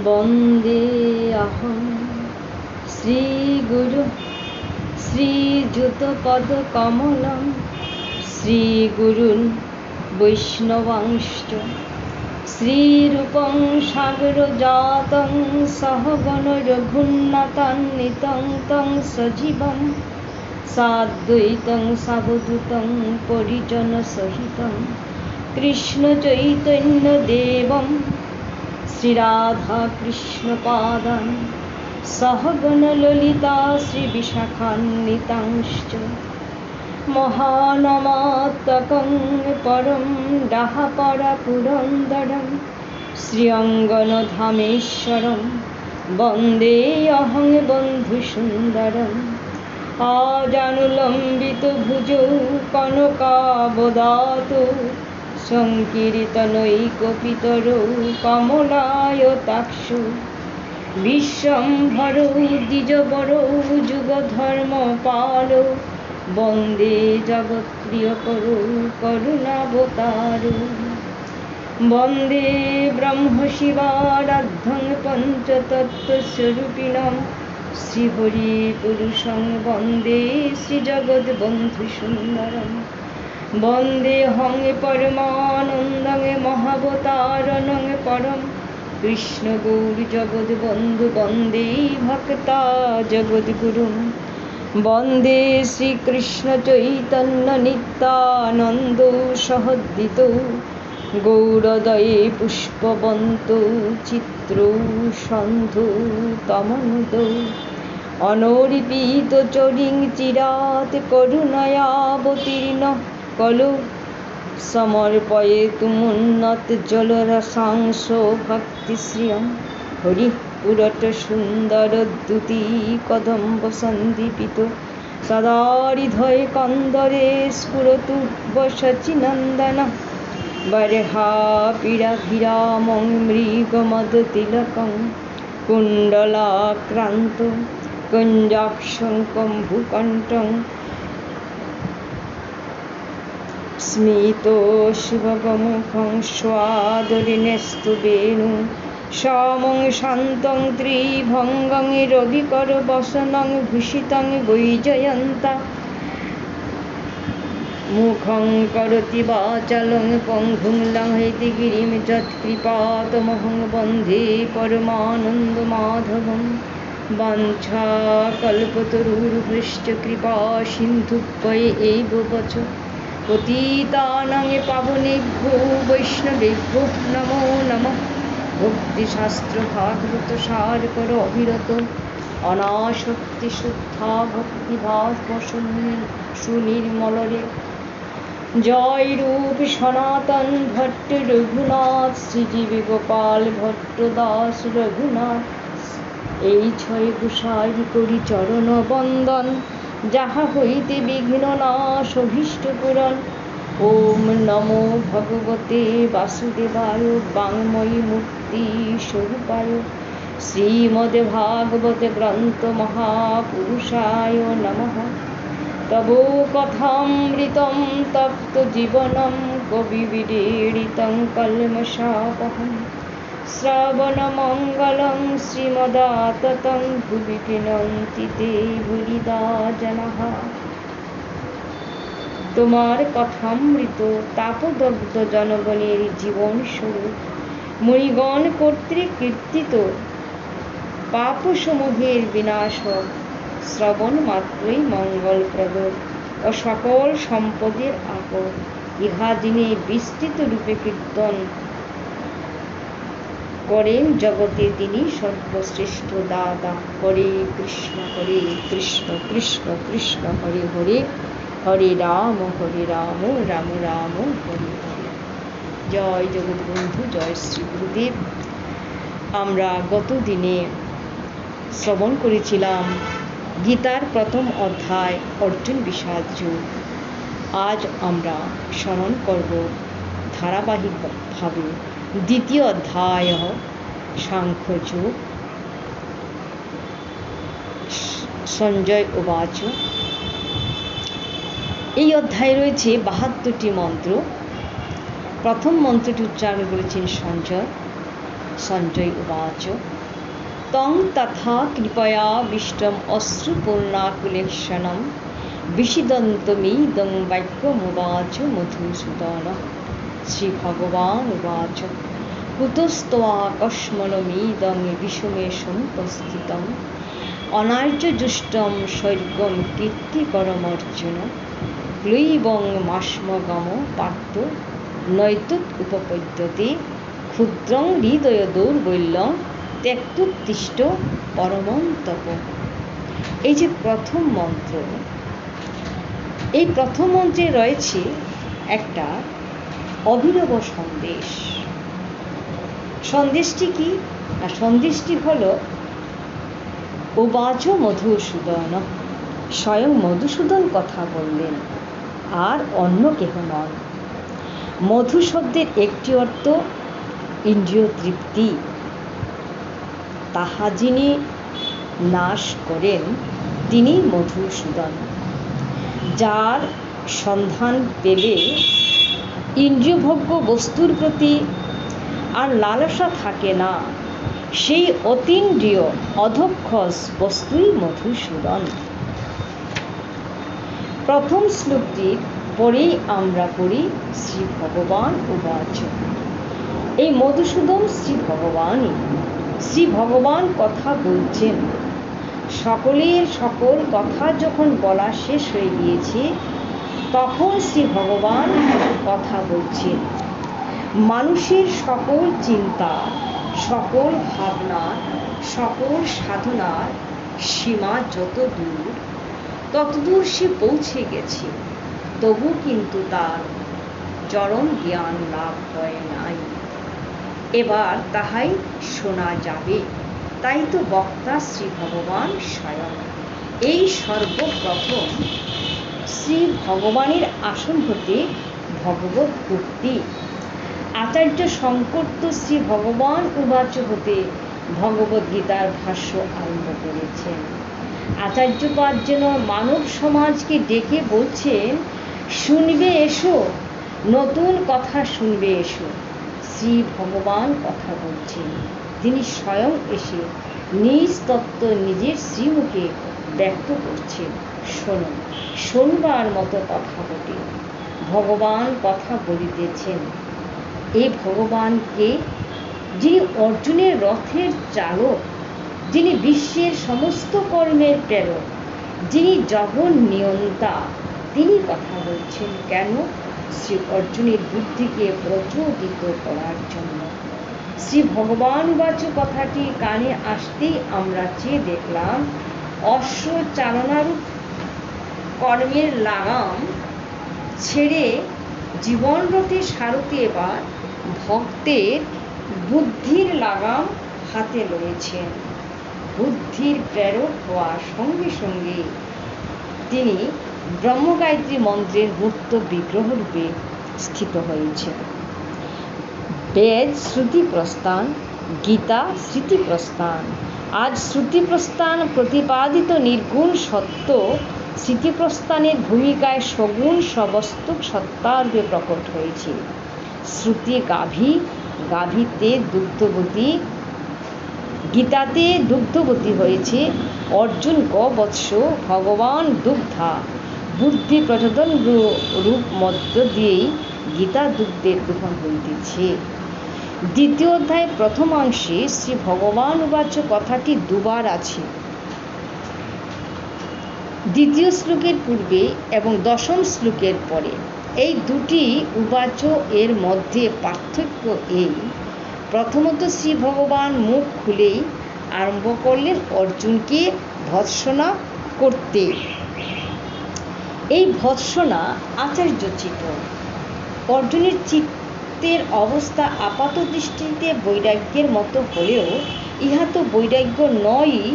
বন্দে অহং শ্রীগুরু শ্রীযুতপদকমলং শ্রীগুরুন বৈষ্ণবাংশ্চ শ্রীরূপং সাগরজাতং সহগণ রঘুনাথান্বিতং তং সজীবং সাদ্বৈতং সাবধূতং পরিজনসহিতং কৃষ্ণচৈতন্যদেবং শ্রীরাধাকৃষ্ণপাদান সহগণললিতা শ্রীবিশাখান্বিতাংশ্চ মহানমাত্মকং পরম ডাহাপরাপুরন্দরং শ্রীঅঙ্গনধামেশ্বরং বন্দে অহং বন্ধুসুন্দরং আজানুলম্বিতভুজৌ কনকাবদাতৌ সংকীর্তনৈকপিতরৌ কমলায়তাক্ষৌ বিশ্বম্ভরৌ দ্বিজবরৌ যুগধর্মপালৌ বন্দে জগৎপ্রিয়করৌ করুণাবতারৌ বন্দে ব্রহ্মশিবারাধ্যং পঞ্চতত্ত্বস্বরূপিণং শ্রীহরিপুরুষং বন্দে শ্রীজগদ্বন্ধুসুন্দরং বন্দেহং পরমানন্দং মহাবতারণং পরম কৃষ্ণগৌরজগদ্বন্ধু বন্দে ভক্তা জগদ্গুরুং বন্দে শ্রীকৃষ্ণচৈতন্য নিত্যানন্দ সহোদিত গৌরদয়ে পুষ্পবন্ত চিত্রৌ সন্ধু তমনুদ অনর্পিত চরিং চিরাত করুণয়াবতীর্ণ কলু সমর্পয়েতু মুন্নত জলরসাংশ ভক্তিশ্রিয়ং হরি পুরট সুন্দরদ্যুতি কদম্ব সন্দীপিত সদা হৃদয় কন্দরে স্ফুরতু বশচিনন্দন বর্হাপিরাভিরামং মৃগমদতিলকং কুণ্ডলাক্রান্ত কুঞ্জাক্ষং কম্ভুকণ্ঠং স্মিতশুভগমুখং স্বাদরিণেস্তু বেণু সমং শান্তং ত্রিভঙ্গং রবিকর বসনং ভূষিতং বৈজয়ন্তা মুখং করতি বাচালং পঙ্গুং লঙ্ঘয়তি গিরিম যৎকৃপাতমহং বন্দে পরমানন্দ মাধবং বাঞ্ছাকল্পতরুর্ভশ্চ কৃপা সিন্ধুভ্যয় এব বচ পতিতানাং পাবনেভ্যো বৈষ্ণবেভ্যো নমো নমঃ ভক্তিশাস্ত্র ভাগবত সার কর অবিরত অনাসক্তি শুদ্ধা ভক্তিভাব সুনির্মলরে জয় রূপ সনাতন ভট্ট রঘুনাথ শ্রীজীব গোপাল ভট্ট দাস রঘুনাথ এই ছয় গুসাই করি চরণ বন্দন যাহা হইতে বিঘ্ন নাশ অভীষ্ট পূরণ ওম নমো ভগবতে বাসুদেবায় বাংময়ী মূর্তি স্বরূপায় শ্রীমদ্ ভাগবত গ্রন্থ মহাপুরুষায় নমঃ তব কথামৃতম তপ্ত জীবনম কবিবিড়িতং কল্মষাপহম শ্রবণমঙ্গলং শ্রীমদাততং ভুবি পিনন্তি তে ভুরিদা জনাঃ। তোমার কথামৃত তাপদগ্ধ জনগণের জীবন স্বরূপ মুনিগণ কর্তৃক কীর্তিত পাপসমূহের বিনাশক শ্রবণ মাত্রই মঙ্গলপ্রদ ও সকল সম্পদের আকর ইহা দিনে বিস্তৃত রূপে কীর্তন করেন জগতে তিনি সর্বশ্রেষ্ঠ দাতা। হরে কৃষ্ণ কৃষ্ণ কৃষ্ণ হরে হরে হরে রাম রাম রাম হরে হরে। জয় জগৎবন্ধু, জয় শ্রী গুরুদেব। আমরা গত দিনে শ্রবণ করেছিলাম গীতার প্রথম অধ্যায় অর্জুন বিষাদ যোগ। আজ আমরা স্মরণ করব ধারাবাহিকভাবে দ্বিতীয় অধ্যায় সাংখ্যযোগ। সঞ্জয় উবাচ। এই অধ্যায়ে রয়েছে 72টি মন্ত্র। প্রথম মন্ত্রটি উচ্চারণ করেছেন সঞ্জয়, সঞ্জয় উবাচ তং তথা কৃপয়াবিষ্টম অশ্রুপূর্ণাকুলেক্ষণম বিষিদন্তমিদং বাক্যমুবাচ মধুসূদন। শ্রীভগবান উবাচ কুতস্তোয়াকস্মলমিদং বিষমে সমুপস্থিতম অনার্যজুষ্টম স্বর্গম কীর্তিকরমর্জুন ক্লৈবং মাস্মগম পার্থ নৈতৎ উপপদ্যতে ক্ষুদ্রং হৃদয় দৌর্বল্যং ত্যক্তোত্তিষ্ঠ পরমং তপ। এই যে প্রথম মন্ত্র, এই প্রথম মন্ত্রে রয়েছে একটা অভিনব সন্দেশ। সন্দেশটি কি? না, সন্দেশটি হলো উবাচ মধুসূদন, স্বয়ং মধুসূদন কথা বললেন, আর অন্য কেহ নন। মধু শব্দের একটি অর্থ ইন্দ্রিয় তৃপ্তি। তাহা যিনি নাশ করেন তিনি মধুসূদন। যার সন্ধান পেলে ইন্দ্রিয়ভোগ্য বস্তুর প্রতি আর লালসা থাকে না, সেই অতীন্দ্রিয় অধক্ষজ বস্তুই মধুসূদন। প্রথম শ্লোকটির পরেই আমরা পড়ি শ্রী ভগবান উবাচ। এই মধুসূদন শ্রী ভগবানই। শ্রী ভগবান কথা বলছেন। সকলের সকল কথা যখন বলা শেষ হয়ে গিয়েছে, তখন শ্রী ভগবান কথা বলছেন। মানুষের সকল চিন্তা, সকল ভাবনা, সকল সাধনার সীমা যত দূর, ততদূর সে পৌঁছে গেছে, তবু কিন্তু তার চরম জ্ঞান লাভ হয় নাই। এবার তাহাই শোনা যাবে। তাই তো বক্তা শ্রী ভগবান স্বয়ং। এই সর্বপ্রথম শ্রী ভগবানের আসন হতে ভগবত উক্তি। আচার্য শঙ্কর তো শ্রী ভগবান উবাচ হতে ভগবদ্ গীতার ভাষ্য আরম্ভ করেছেন। আচার্যপাদ যেন মানব সমাজকে ডেকে বলছেন, শুনবে এসো, নতুন কথা শুনবে এসো। শ্রী ভগবান কথা বলছেন, তিনি স্বয়ং এসে নিজ তত্ত্ব নিজের শ্রীমুখে ব্যক্ত করছেন। শোনুন, শোনবার মতো কথা বটে। ভগবান কথা বলিতেছেন। এই ভগবানকে, যিনি অর্জুনের রথের চালক, যিনি বিশ্বের সমস্ত কর্মের প্রেরক, যিনি জগৎ নিয়ন্তা, তিনি কথা বলছেন কেন? শ্রী অর্জুনের বুদ্ধিকে প্রচোদিত করার জন্য। শ্রী ভগবান বাচ কথাটি কানে আসতেই আমরা চেয়ে দেখলাম অশ্ব চালনারূপ কর্মের লাগাম ছেড়ে জীবনরথে সারথি এবার ভক্তের বুদ্ধির লাগাম হাতে লয়েছেন। বুদ্ধির প্রেরক হওয়ার সঙ্গে সঙ্গে তিনি ব্রহ্মগায়ত্রী মন্ত্রের মূর্ত বিগ্রহ রূপে স্থিত হয়েছেন। বেদ শ্রুতি প্রস্থান, গীতা স্মৃতি প্রস্থান। আজ শ্রুতি প্রস্থান প্রতিপাদিত নির্গুণ সত্য স্মৃতিপ্রস্থানের ভূমিকায় সগুণ সবস্তুক সত্তারূপে প্রকট হয়েছে। শ্রুতি গাভী, গাভীতে দুগ্ধবতী, গীতাতে দুগ্ধবতী হয়েছে। অর্জুন গোবৎস, ভগবান দুগ্ধা। বুদ্ধি প্রচোদন রূপ মধ্য দিয়েই গীতা দুগ্ধের গ্রহণ হইতেছে। দ্বিতীয় অধ্যায় প্রথমাংশে শ্রী ভগবান উবাচ কথাটি দুবার আছে। দ্বিতীয় শ্লোকের পূর্বে এবং দশম শ্লোকের পরে। এই দুটি উবাচ এর মধ্যে পার্থক্য এই, প্রথমত শ্রী ভগবান মুখ খুলেই আরম্ভ করলেন অর্জুনকে ভৎসনা করতে। এই ভৎসনা আচার্যচিত। অর্জুনের চিত্তের অবস্থা আপাত দৃষ্টিতে বৈরাগ্যের মতো হলেও ইহা তো বৈরাগ্য নয়ই।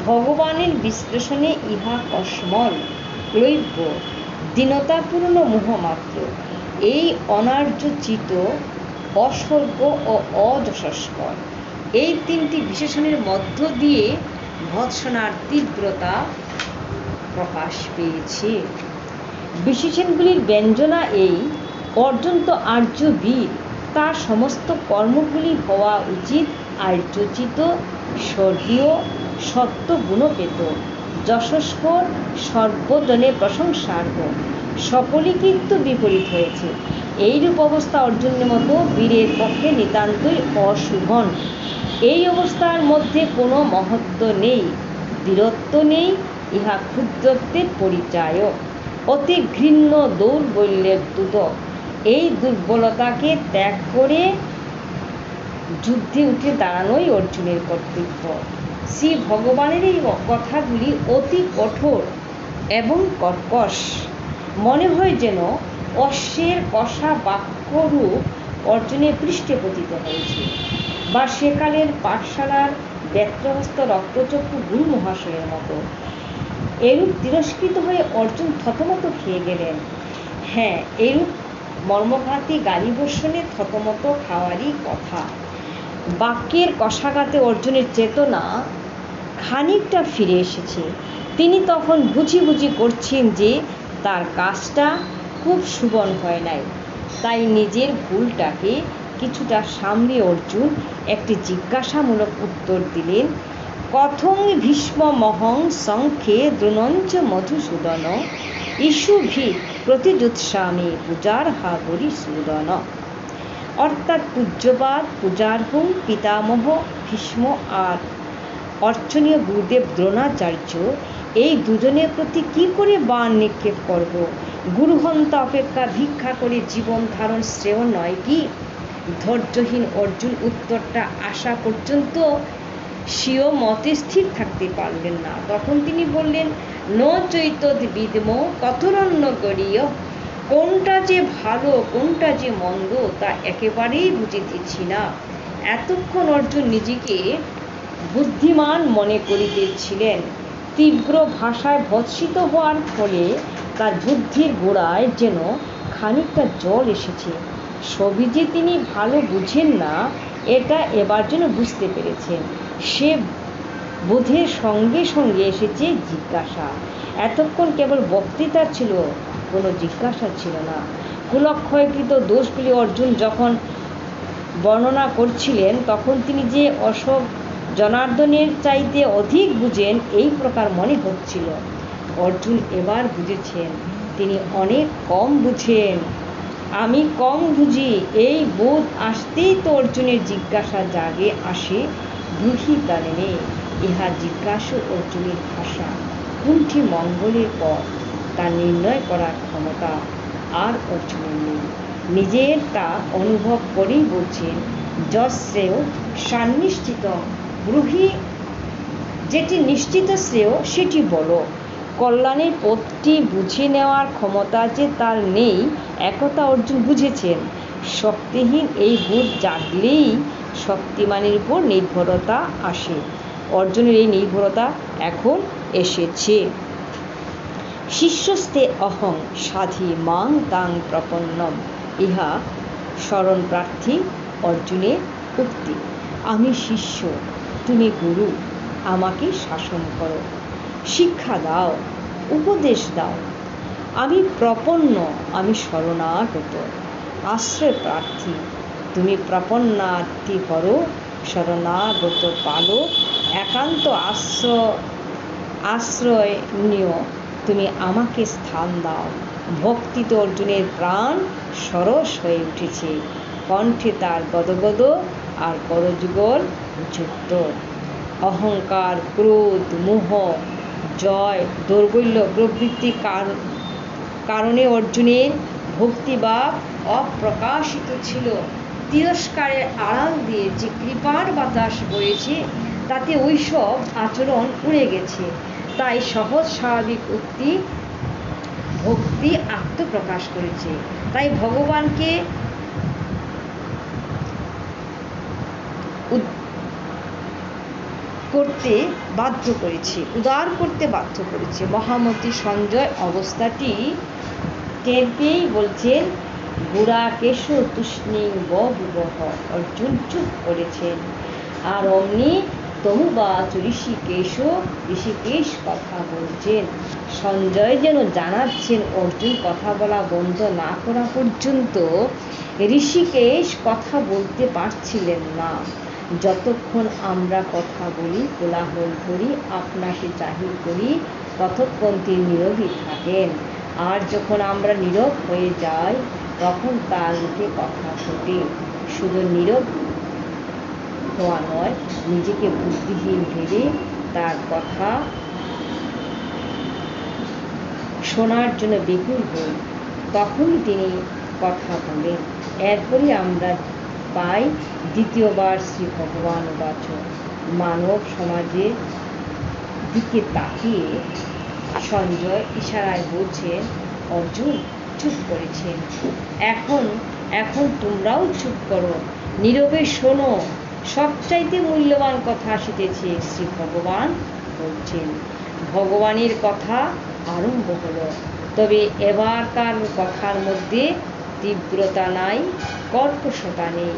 ভগবানের বিশ্লেষণে ইহা কসমল, ক্লৈব্য, দীনতাপূর্ণ মোহমাত্র। এই অনার্যচিত, অস্বর্গ ও অযশস্কর, এই তিনটি বিশেষণের মধ্য দিয়ে ভৎসনার তীব্রতা প্রকাশ পেয়েছে। বিশেষণগুলির ব্যঞ্জনা এই, অর্জুন তো আর্য বীর, তার সমস্ত কর্মগুলি হওয়া উচিত আর্যচিত, স্বর্গীয়, সত্য গুণপেত, যশস্কর, সর্বজনে প্রশংসার্হ। সকলই কিন্তু বিপরীত হয়েছে। এইরূপ অবস্থা অর্জুনের মতো বীরের পক্ষে নিতান্তই অশুভন। এই অবস্থার মধ্যে কোনো মহত্ব নেই, বীরত্ব নেই, ইহা ক্ষুদ্রত্বের পরিচায়ক, অতি ঘৃণ্য দৌর্বল্যের দ্যুতক। এই দুর্বলতাকে ত্যাগ করে যুদ্ধে উঠে দাঁড়ানোই অর্জুনের কর্তব্য। শ্রী ভগবানের এই কথাগুলি অতি কঠোর এবং কর্কশ। মনে হয় যেন অশ্বের কষা বাক্যরূপ অর্জুনের পৃষ্ঠে পতিত হয়েছে, বা সেকালের পাঠশালার ব্যত্রহস্ত রক্তচক্ষু গুরু মহাশয়ের মতো। এরূপ তিরস্কৃত হয়ে অর্জুন থতমত খেয়ে গেলেন। হ্যাঁ, এরূপ মর্মঘাতী গালিবর্ষণে থতমত খাওয়ারই কথা। বাক্যের কষাঘাতে অর্জুনের চেতনা খানিকটা ফিরে এসেছে। তিনি তখন বুঝি বুঝি করছেন যে তার কাজটা খুব সুবন হয় নাই। তাই নিজের ভুলটাকে কিছুটা সামলে অর্জুন একটি জিজ্ঞাসামূলক উত্তর দিলেন। কথং ভীষ্মমহং সংখ্যে দ্রোণঞ্চ মধুসূদন ইষুভি প্রতিযুৎসামি পূজার্হা বরিসূদন। অর্থাৎ পূজ্যবাদ পূজার্হ পিতামহ ভীষ্ম আর অর্চনীয় গুরুদেব দ্রোণাচার্য, এই দুজনের প্রতি কি করে বাণ নিক্ষেপ করব? গুরুহন্তা অপেক্ষা ভিক্ষা করে জীবন ধারণ শ্রেয় নয় কি? ধৈর্যহীন অর্জুন উত্তরটা আসা পর্যন্ত স্বীয় মতে স্থির থাকতে পারলেন না। তখন তিনি বললেন, ন চৈতদ বিদ্ম কতরন্ন গরীয়। কোনটা যে ভালো কোনটা যে মন্দ তা একেবারেই বুঝিতেছি না। এতক্ষণ অর্জুন নিজেকে বুদ্ধিমান মনে করিতেছিলেন। তীব্র ভাষায় ভৎসিত হওয়ার ফলে তার বুদ্ধির গোড়ায় যেন খানিকটা জল এসেছে। সবই যে তিনি ভালো বুঝেন না, এটা এবার যেন বুঝতে পেরেছেন। সে বোধের সঙ্গে সঙ্গে এসেছে জিজ্ঞাসা। এতক্ষণ কেবল বক্তৃতা ছিল, কোনো জিজ্ঞাসা ছিল না। কুলক্ষয়কৃত দোষগুলি অর্জুন যখন বর্ণনা করছিলেন, তখন তিনি যে অশোক জনার্দনের চাইতে অধিক বুঝেন এই প্রকার মনে হচ্ছিল। অর্জুন এবার বুঝেছেন তিনি অনেক কম বুঝেন। আমি কম বুঝি, এই বোধ আসতেই তো অর্জুনের জিজ্ঞাসা জাগে আসে ব্রূহিতানেনে। ইহা জিজ্ঞাসু অর্জুনের ভাষা। কোনটি মঙ্গলের পথ তা নির্ণয় করার ক্ষমতা আর অর্জুনের নেই। নিজের তা অনুভব করেই বলছেন, যশ্রেয় সান্নিশ্চিত ব্রূহি, যেটি নিশ্চিত শ্রেয় সেটি বলো। কল্যাণের পথটি বুঝে নেওয়ার ক্ষমতা যে তার নেই, একথা অর্জুন বুঝেছেন। শক্তিহীন এই বোধ জাগলেই শক্তিমানের উপর নির্ভরতা আসে। অর্জুনের এই নির্ভরতা এখন এসেছে। শিষ্যস্তে অহং সাধি মাং তাং প্রপন্নম। ইহা শরণ প্রার্থী অর্জুনের উক্তি। আমি শিষ্য, তুমি গুরু, আমাকে শাসন করো, শিক্ষা দাও, উপদেশ দাও। আমি প্রপন্ন, আমি শরণাগত, আশ্রয় প্রার্থী, তুমি প্রপন্নার্থী করো, শরণাগত পালো, একান্ত আশ্রয় নিও, তুমি আমাকে স্থান দাও। ভক্তিতে অর্জুনের প্রাণ সরস হয়ে উঠেছে। কণ্ঠে তার গদগদ আর করযুগল যুক্ত। অহংকার, ক্রোধ, মোহ, জয়, দৌর্বল্য প্রভৃতি কারণে অর্জুনের ভক্তিভাব অপ্রকাশিত ছিল। তিরস্কারের আড়াল দিয়ে যে কৃপার বাতাস বয়েছে, তাতে ওইসব আচরণ উড়ে গেছে। তাই সহজ স্বাভাবিক ভক্তি আত্মপ্রকাশ করেছে। তাই ভগবানকে করতে বাধ্য করেছে, উদার করতে বাধ্য করেছে। মহামতি সঞ্জয় অবস্থাটি টের পেয়েই বলছেন, গুড়াকেশ তুষ্ণিং বহ। অর্জুন চুপ করেছেন। আর অমনি তমুবাচ ঋষিকেশ। ঋষিকেশ কথা বলছেন। সঞ্জয় যেন জানাচ্ছেন অর্জুন কথা বলা বন্ধ না করা পর্যন্ত ঋষিকেশ কথা বলতে পারছিলেন না। যতক্ষণ আমরা কথা বলি, কোলাহল করি, আপনাকে জাহির করি, ততক্ষণ তিনি নীরবই থাকেন। আর যখন আমরা নীরব হয়ে যাই, তখন তার মুখে কথা ফোটে। শুধু নীরব হওয়া নয়, নিজেকে বুদ্ধিহীন ভেবে তার কথা শোনার জন্য বেকুল হই। তখনই তিনি কথা বলেন। এরপরই আমরা পাই দ্বিতীয়বার শ্রী ভগবান বাচ। মানব সমাজের দিকে তাকিয়ে সঞ্জয় ইশারায় বলছেন, অর্জুন চুপ করেছেন, এখন তোমরাও চুপ করো, নীরবে শোনো, সবচাইতে মূল্যবান কথা আসিতেছে। শ্রী ভগবান বলছেন। ভগবানের কথা আরম্ভ হলো। তবে এবারকার কথার মধ্যে তীব্রতা নাই, কর্কশতা নেই,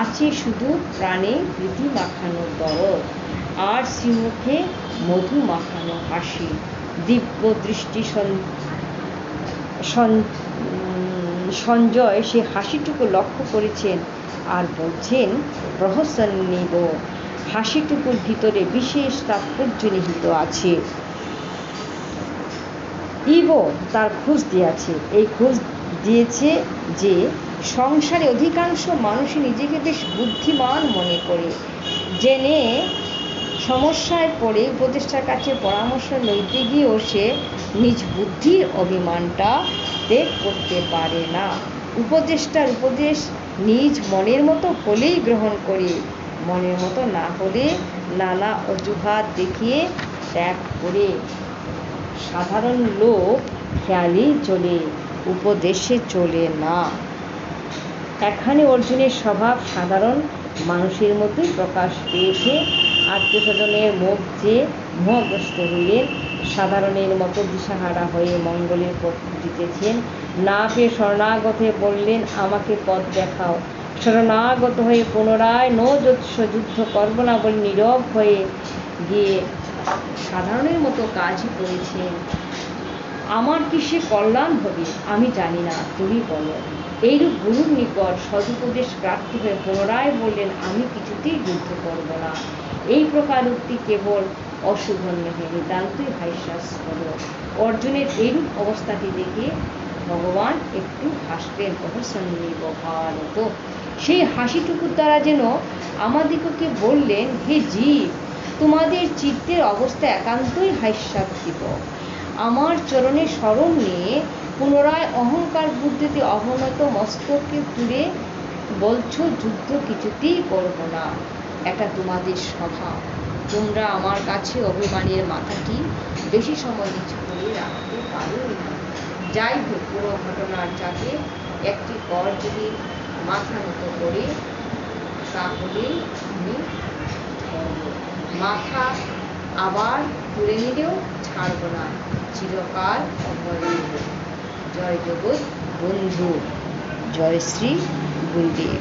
আছে শুধু প্রাণে প্রীতি মাখানো দরদ আর শ্রীমুখে মধু মাখানো হাসি। দিব্য দৃষ্টি সঞ্জয় সে হাসিটুকু লক্ষ্য করেছেন আর বলছেন, রহস্যান্বিত হাসিটুকুর ভিতরে বিশেষ তাৎপর্য নিহিত আছে। ইবো তার খোঁজ দিয়েছে। এই খোঁজ দিয়েছে যে সংসারে অধিকাংশ মানুষই নিজেকে বেশ বুদ্ধিমান মনে করে, জেনে সমস্যায় পড়ে উপদেষ্টার কাছে পরামর্শ লইতে গিয়েও সে নিজ বুদ্ধির অভিমানটা ত্যাগ করতে পারে না। উপদেষ্টার উপদেশ নিজ মনের মতো হলেই গ্রহণ করে, মনের মতো না হলে নানা অজুহাত দেখিয়ে ত্যাগ করে। সাধারণ লোক খেয়ালেই চলে, উপদেশে চলে না। এখানে অর্জুনের স্বভাব সাধারণ মানুষের মতোই প্রকাশ পেয়েছে। আত্মীয়স্বজনের মুখ যে মোহগ্রস্ত হইলেন, সাধারণের মতো দিশাহারা হয়ে মঙ্গলের পথ খুঁজিতেছেন। না পেয়ে শরণাগত হয়ে বললেন, আমাকে পথ দেখাও। শরণাগত হয়ে পুনরায় যুদ্ধ করব না বলে নীরব হয়ে গিয়ে সাধারণের মতো কাজই করেছেন। আমার কিসে কল্যাণ হবে আমি জানি না, তুমি বলো। এইরূপ গুরুর নিকট সদুপদেশ প্রাপ্তি হয়ে পুনরায় বললেন, আমি কিছুতেই যুদ্ধ করব না। এই প্রকার উক্তি কেবল অশুভ নহে, নিতান্তই হাস্যাস্পদ। অর্জুনের এইরূপ অবস্থাটি দেখে ভগবান একটু হাসলেন, প্রহসন্নিবভারত। সেই হাসিটুকুর দ্বারা যেন আমাদিগকে বললেন, হে জীব, তোমাদের চিত্তের অবস্থা একান্তই হাস্যাস্পদ। আমার চরণে শরণ নিয়ে পুনরায় অহংকার বুদ্ধিতে অবনত মস্তককে তুলে বলছো যুদ্ধ কিছুতেই করব না। এটা তোমাদের স্বভাব। তোমরা আমার কাছে অভিমানের মাথাটি বেশি সময় নিচু করে রাখতে পারো না। যাই হোক, পুরো ঘটনার চাপে একটি কর যদি মাথা নত করে, তাহলেই আমি মাথা আবার তুলে নিলেও ছাড়ব না, চিরকাল অভয়। জয় জগৎ বন্ধু, জয় শ্রী গুরুদেব।